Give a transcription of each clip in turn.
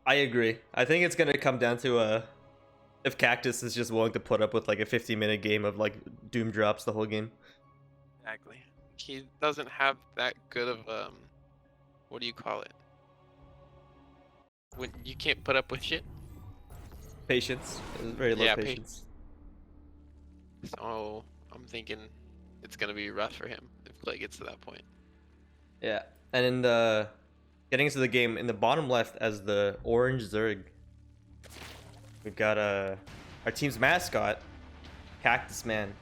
I agree. I think it's gonna come down to if Cactus is just willing to put up with like a 50-minute game of like Doom drops the whole game. Exactly. He doesn't have that good of what do you call it? When you can't put up with shit. Patience. Very low Yeah, patience. so I'm thinking it's gonna be rough for him if Clay gets to that point. Yeah. And in the getting into the game, in the bottom left as the orange Zerg, we've got our team's mascot, Cactus Man.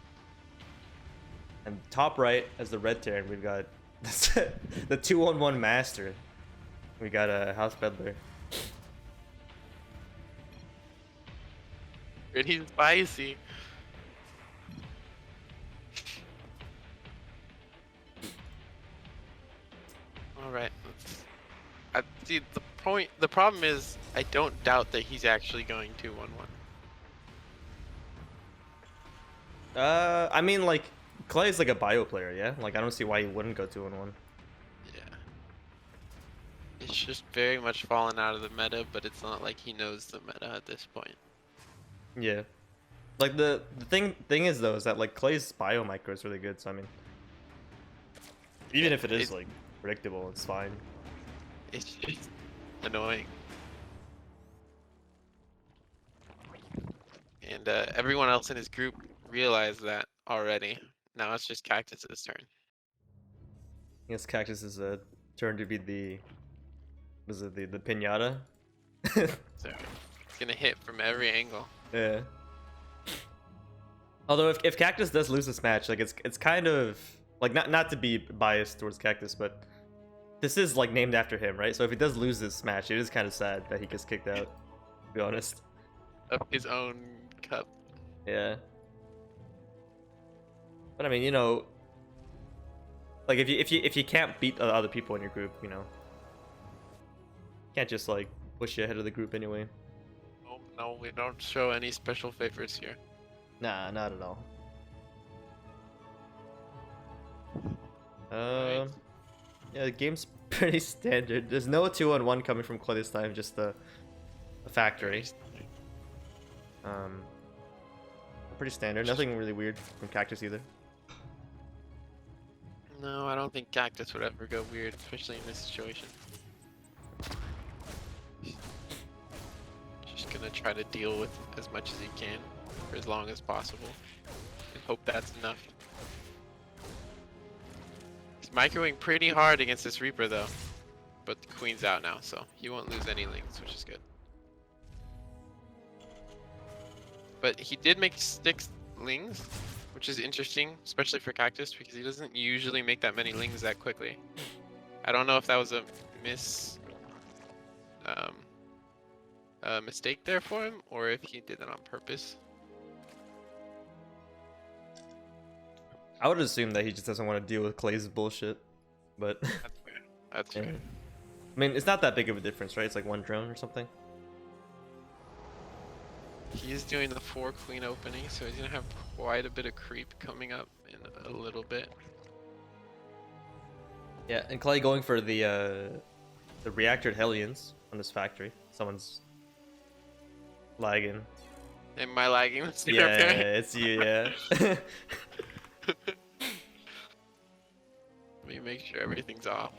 And top right as the red Terran, we've got the 2-on-1 master. We got a Housepeddler. Pretty spicy. All right, I see the point. The problem is, I don't doubt that he's actually going 2-1-1. I mean, like, Clay's like a bio player, yeah? Like, I don't see why he wouldn't go 2-on-1. Yeah, it's just very much fallen out of the meta, but it's not like he knows the meta at this point. Yeah. Like, the thing is, though, is that, like, Clay's bio micro is really good, so I mean, even if it is, like, predictable, it's fine. It's just annoying. And everyone else in his group realized that already. Now it's just Cactus's turn. I guess Cactus is a turn to be the pinata? So it's gonna hit from every angle. Yeah. Although if Cactus does lose this match, like it's kind of like not to be biased towards Cactus, but this is like named after him, right? So if he does lose this match, it is kind of sad that he gets kicked out. To be honest. Of his own cup. Yeah. But I mean, you know, like if you can't beat other people in your group, you know, can't just like push you ahead of the group anyway. Oh no, we don't show any special favorites here. Nah, not at all. Right. Yeah, the game's pretty standard. There's no 2-on-1 coming from Clay this time, just a factory. Pretty standard. Nothing really weird from Cactus either. No, I don't think Cactus would ever go weird, especially in this situation. Just gonna try to deal with as much as he can for as long as possible and hope that's enough. He's microwing pretty hard against this Reaper though, but the Queen's out now, so he won't lose any links, which is good. But he did make 6 lings, which is interesting, especially for Cactus, because he doesn't usually make that many lings that quickly. I don't know if that was a mistake there for him, or if he did that on purpose. I would assume that he just doesn't want to deal with Clay's bullshit, but That's fair. That's fair. I mean, it's not that big of a difference, right? It's like 1 drone or something. He's doing the 4 queen opening, so he's gonna have quite a bit of creep coming up in a little bit. Yeah, and Clay going for the reactored Hellions on this factory. Someone's lagging. Am I lagging? Yeah, it's you. Yeah. Let me make sure everything's off.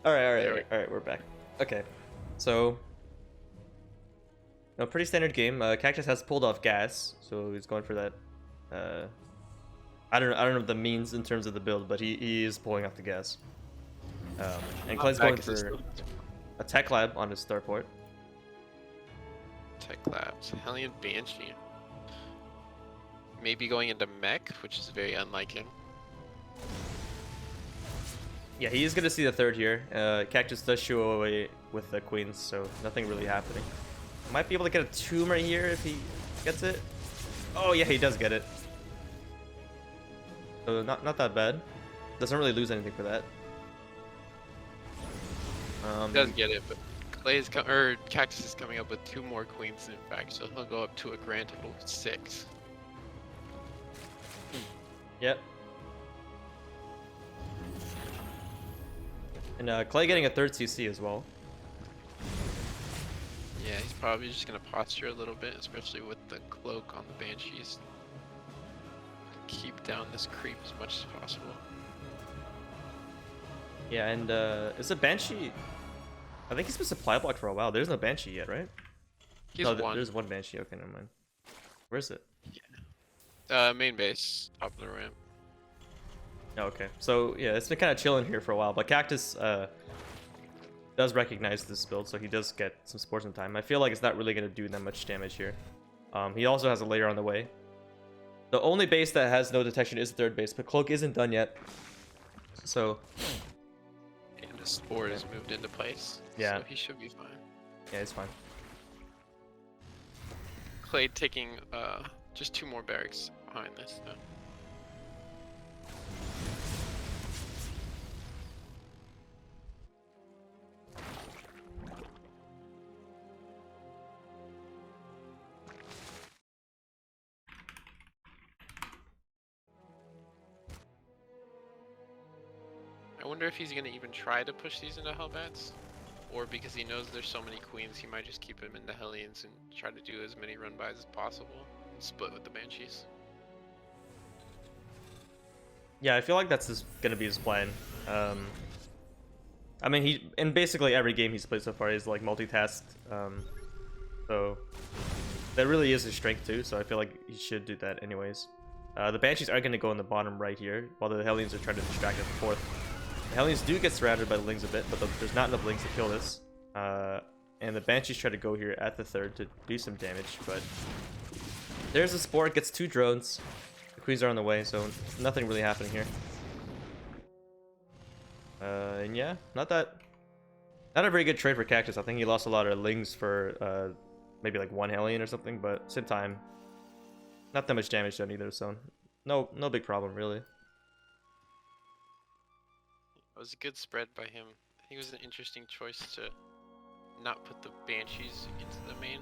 All right, we're back. Okay, so no, pretty standard game. Cactus has pulled off gas, so he's going for that. I don't know what that means in terms of the build, but he is pulling off the gas. And Clay's going for a tech lab on his starport. Tech labs, Hellion Banshee. Maybe going into mech, which is very unlike him. Yeah, he is gonna see the 3rd here. Cactus does shoo away with the queens, so nothing really happening. Might be able to get a tomb right here if he gets it. Oh yeah, he does get it. So not that bad. Doesn't really lose anything for that. He does get it, but Cactus is coming up with 2 more queens in fact, so he'll go up to a grand total of 6. Yep. And Clay getting a third CC as well. Yeah, he's probably just gonna posture a little bit, especially with the cloak on the Banshees. Keep down this creep as much as possible. Yeah, and is a Banshee... I think he's been supply blocked for a while. There's no Banshee yet, right? He's no, one. there's one Banshee. Okay, never mind. Where's it? Main base, top of the ramp. Oh, okay. So, yeah, it's been kind of chilling here for a while, but Cactus does recognize this build, so he does get some sportsman time. I feel like it's not really going to do that much damage here. He also has a layer on the way. The only base that has no detection is third base, but Cloak isn't done yet. So... And the Spore has moved into place. Yeah. So he should be fine. Yeah, it's fine. Clay taking just 2 more barracks behind this though. I wonder if he's gonna even try to push these into Hellbats, or because he knows there's so many queens, he might just keep him into Hellions and try to do as many run-bys as possible and split with the Banshees. Yeah, I feel like that's gonna be his plan. I mean, he in basically every game he's played so far, he's like multitasked. So that really is his strength too. So I feel like he should do that anyways. The Banshees are gonna go in the bottom right here, while the Hellions are trying to distract at the fourth. The Hellions do get surrounded by the Lings a bit, but there's not enough Lings to kill this. And the Banshees try to go here at the third to do some damage, but there's a Spore, gets 2 drones. The Queens are on the way, so nothing really happening here. And yeah, not a very good trade for Cactus. I think he lost a lot of Lings for maybe like 1 Hellion or something, but same time, not that much damage done either, so no big problem really. It was a good spread by him. I think it was an interesting choice to not put the Banshees into the main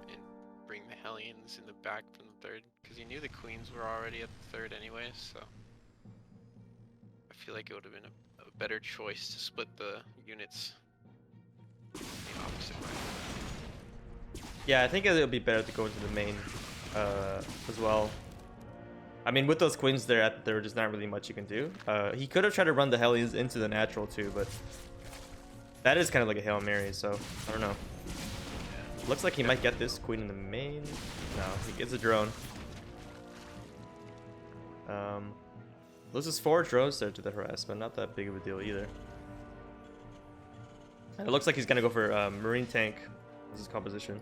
and bring the Hellions in the back from the third, because he knew the Queens were already at the third anyway, so I feel like it would have been a better choice to split the units the opposite way. Yeah, I think it would be better to go into the main as well. I mean, with those Queens there at the third, there's not really much you can do. He could have tried to run the Hellions into the natural too, but that is kind of like a Hail Mary, so I don't know. Looks like he might get this Queen in the main. No, he gets a drone. Loses 4 drones there to the harassment, not that big of a deal either. And it looks like he's gonna go for Marine Tank as his composition.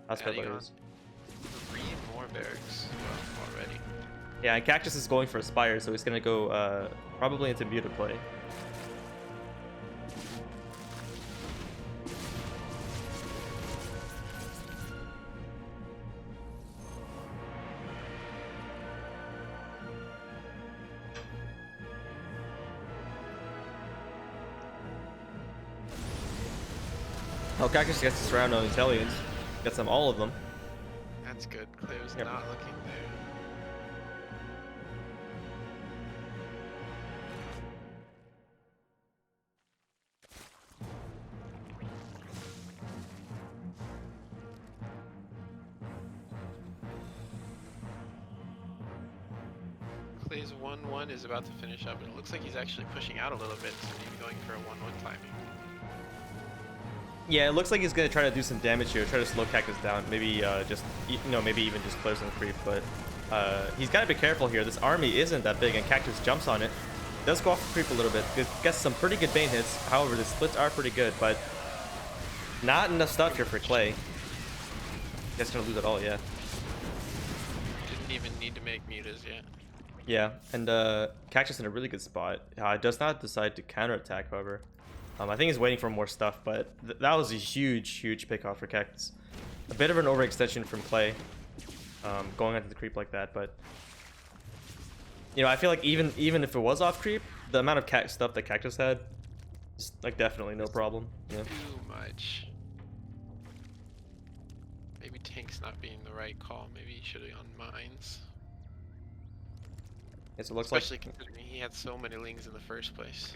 Housepeddler is. 3 more barracks already. Yeah, and Cactus is going for a Spire, so he's gonna go probably into muted play. Oh, Cactus gets to surround on his Hellions. Gets them all of them. That's good. Clay was Yep. not looking there. Clay's 1-1 is about to finish up, and it looks like he's actually pushing out a little bit, so maybe going for a 1-1 timing. Yeah, it looks like he's gonna try to do some damage here, try to slow Cactus down. Maybe just, you know, maybe even just clear some creep. But he's gotta be careful here. This army isn't that big, and Cactus jumps on it. Does go off the creep a little bit. Gets some pretty good Bane hits. However, the splits are pretty good, but not enough stuff here for Clay. Guess gonna lose it all, yeah. Didn't even need to make mutas yet. Yeah, and Cactus in a really good spot. Does not decide to counterattack, however. I think he's waiting for more stuff, but that was a huge pickoff for Cactus. A bit of an overextension from Clay, going onto the creep like that, but you know, I feel like even if it was off creep, the amount of stuff that Cactus had, is like definitely no problem. Yeah. Too much. Maybe tank's not being the right call. Maybe he should have gone mines. Yes, it looks Especially like considering he had so many lings in the first place.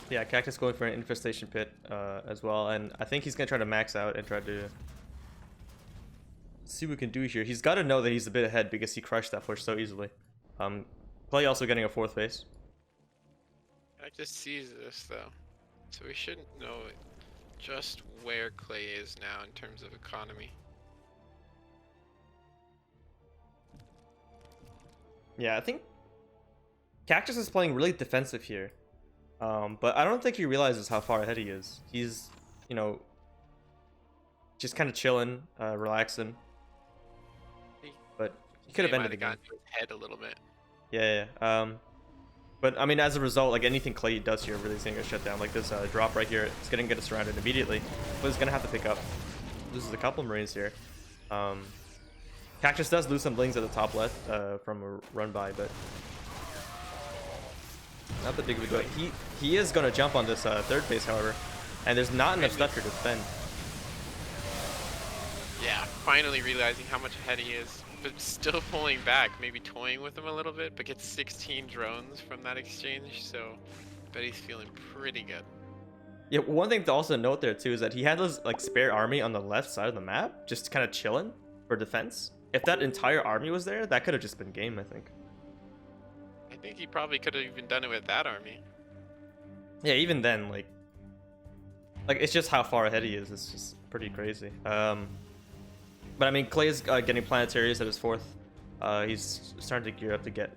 Yeah, Cactus going for an infestation pit as well, and I think he's gonna try to max out and try to see what we can do here. He's got to know that he's a bit ahead because he crushed that push so easily. Clay also getting a 4th base. Cactus sees this though, so we should know just where Clay is now in terms of economy. Yeah, I think Cactus is playing really defensive here. But I don't think he realizes how far ahead he is. He's, you know, just kind of chilling, relaxing. But he could have ended the game. Gotten to his head a little bit. Yeah. But I mean, as a result, like anything Clay does here really is gonna get shut down. Like this drop right here, it's gonna get us surrounded immediately. But he's gonna have to pick up. Loses a couple Marines here. Cactus does lose some blings at the top left from a run by, but not that big of a deal. He is gonna jump on this 3rd base, however, and there's not enough stuff here to defend. Yeah, finally realizing how much ahead he is, but still pulling back, maybe toying with him a little bit, but gets 16 drones from that exchange, so I bet he's feeling pretty good. Yeah, one thing to also note there too is that he had this like spare army on the left side of the map, just kind of chilling for defense. If that entire army was there, that could have just been game, I think. I think he probably could have even done it with that army. Yeah, even then, like it's just how far ahead he is. It's just pretty crazy. But I mean, Clay is getting planetaries at his 4th. He's starting to gear up to get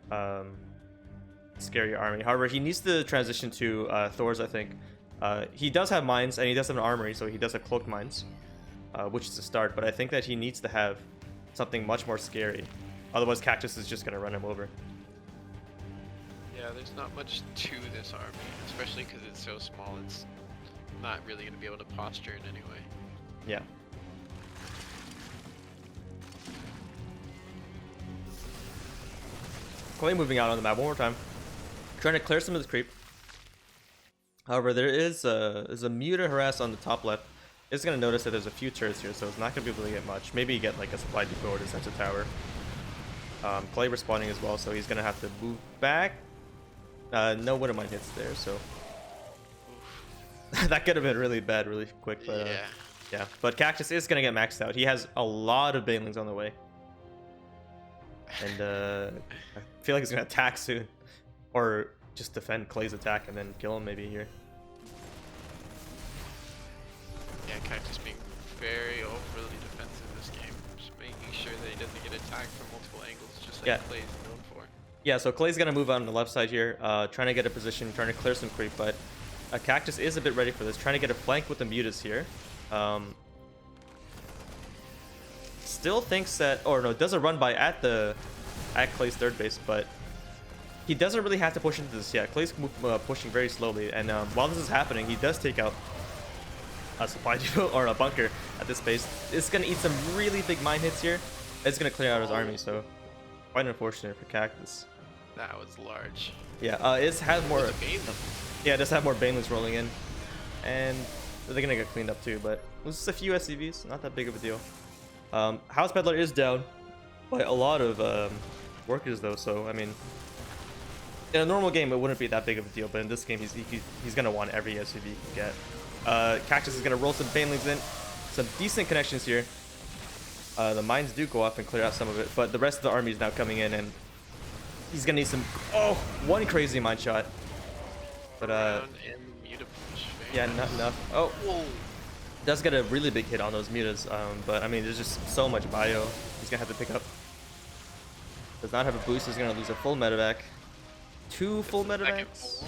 scary army. However, he needs to transition to Thor's, I think. He does have mines, and he does have an armory, so he does have cloaked mines, which is a start. But I think that he needs to have something much more scary. Otherwise, Cactus is just going to run him over. Yeah, there's not much to this army, especially because it's so small. It's not really going to be able to posture in any way. Yeah. Clay moving out on the map one more time, trying to clear some of this creep. However, there's a muta harass on the top left. It's gonna notice that there's a few turrets here, so it's not gonna be able to get much. Maybe get like a supply depot or defensive tower. Clay respawning as well, so he's gonna have to move back. No Widowmine hits there, so that could have been really bad, really quick. But yeah. But Cactus is gonna get maxed out. He has a lot of banelings on the way. And I feel like he's gonna attack soon, or just defend Clay's attack and then kill him maybe here. Yeah, Cactus being very overly defensive this game, just making sure that he doesn't get attacked from multiple angles, just like Clay's known for. Yeah, so Clay's gonna move on the left side here, trying to get a position, trying to clear some creep, but Cactus is a bit ready for this, trying to get a flank with the mutas here. Still thinks that, or no, does a run by at Clay's 3rd base, but he doesn't really have to push into this yet. Clay's pushing very slowly, and while this is happening, he does take out a supply depot or a bunker at this base. It's gonna eat some really big mine hits here. It's gonna clear out his army, so quite unfortunate for Cactus. That was large. Yeah, it has more. Yeah, it does have more banelings rolling in, and they're gonna get cleaned up too. But it was just a few SCVs, not that big of a deal. Housepeddler is down by a lot of workers though, so I mean, in a normal game it wouldn't be that big of a deal, but in this game he's gonna want every SCV he can get. Cactus is gonna roll some banelings in, some decent connections here. The mines do go up and clear out some of it, but the rest of the army is now coming in, and he's gonna need some. Oh, one crazy mine shot, but yeah, not enough. Oh. Whoa. Does get a really big hit on those mutas, but I mean, there's just so much bio he's gonna have to pick up. Does not have a boost, he's gonna lose a full medevac. 2 full medevacs.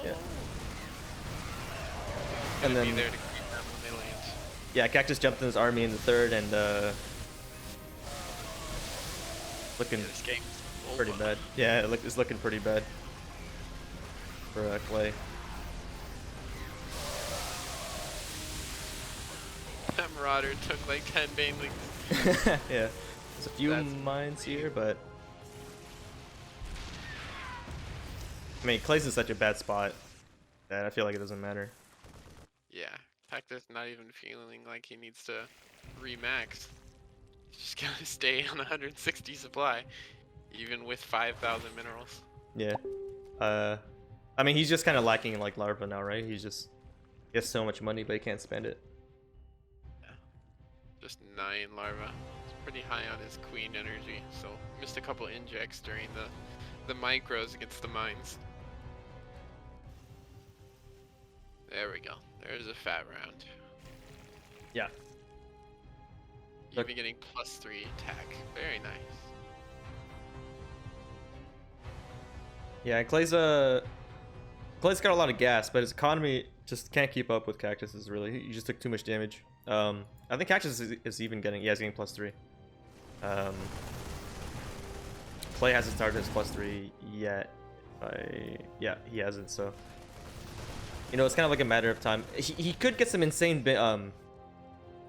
Yeah. And then, yeah, Cactus jumped in his army in the 3rd, and looking pretty bad. Yeah, it's looking pretty bad for Clay. That Marauder took like 10 banelings. Yeah, there's a few mines here, but I mean, Clay's in such a bad spot that I feel like it doesn't matter. Yeah, Cactus not even feeling like he needs to remax. He's just gonna stay on 160 supply, even with 5,000 minerals. Yeah. I mean, he's just kind of lacking in like larva now, right? He has so much money, but he can't spend it. Just 9 larva. It's pretty high on his queen energy, so missed a couple injects during the micros against the mines. There we go. There's a fat round. Yeah. Even getting +3 attack. Very nice. Yeah, Clay's got a lot of gas, but his economy just can't keep up with Cactus's. Really, he just took too much damage. I think Cactus is even getting, yeah, he's getting +3. Clay hasn't started his +3 yet. Yeah, he hasn't. So, you know, it's kind of like a matter of time. He could get some insane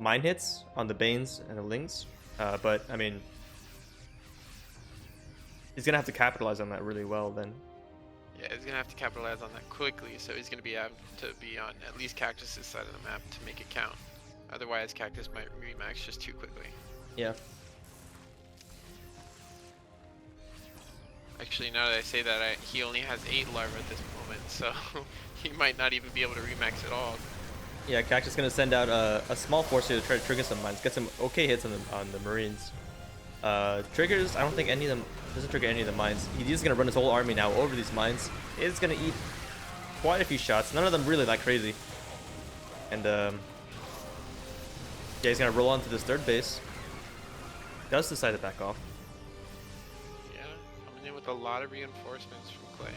mine hits on the Banes and the Lings, but I mean, he's gonna have to capitalize on that really well then. Yeah, he's gonna have to capitalize on that quickly, so he's gonna be able to be on at least Cactus's side of the map to make it count. Otherwise, Cactus might remax just too quickly. Yeah. Actually, now that I say that, he only has 8 larvae at this moment, so he might not even be able to remax at all. Yeah, Cactus is gonna send out a small force here to try to trigger some mines, get some okay hits on the Marines. Triggers, I don't think any of them, doesn't trigger any of the mines. He's just gonna run his whole army now over these mines. It's gonna eat quite a few shots, none of them really that crazy. And yeah, he's gonna roll onto this third base. Does decide to back off. Yeah, coming in with a lot of reinforcements from Clay.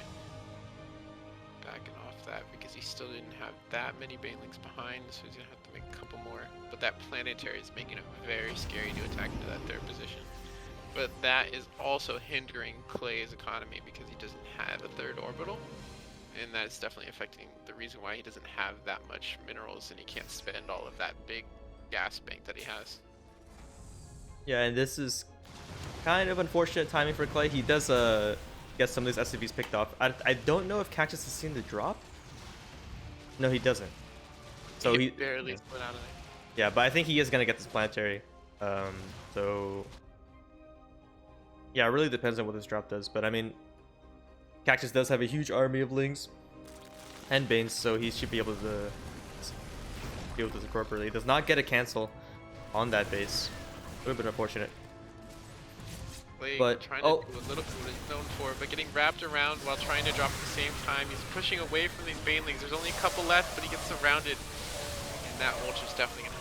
Backing off that because he still didn't have that many banelings behind, so he's gonna have to make a couple more. But that planetary is making it very scary to attack into that third position. But that is also hindering Clay's economy because he doesn't have a third orbital. And that is definitely affecting the reason why he doesn't have that much minerals and he can't spend all of that big gas bank that he has. Yeah, and this is kind of unfortunate timing for Clay. He does get some of these SCVs picked off. I don't know if Cactus has seen the drop. No, he doesn't. So he barely split out of there. Yeah, but I think he is gonna get this planetary. So yeah, it really depends on what this drop does. But I mean, Cactus does have a huge army of Lings and Banes, so he should be able to deal with this appropriately. He does not get a cancel on that base. Would have been unfortunate. Clay But trying to do a little bit what he's known for, but getting wrapped around while trying to drop at the same time. He's pushing away from these banelings. There's only a couple left, but he gets surrounded. And that ultra's definitely gonna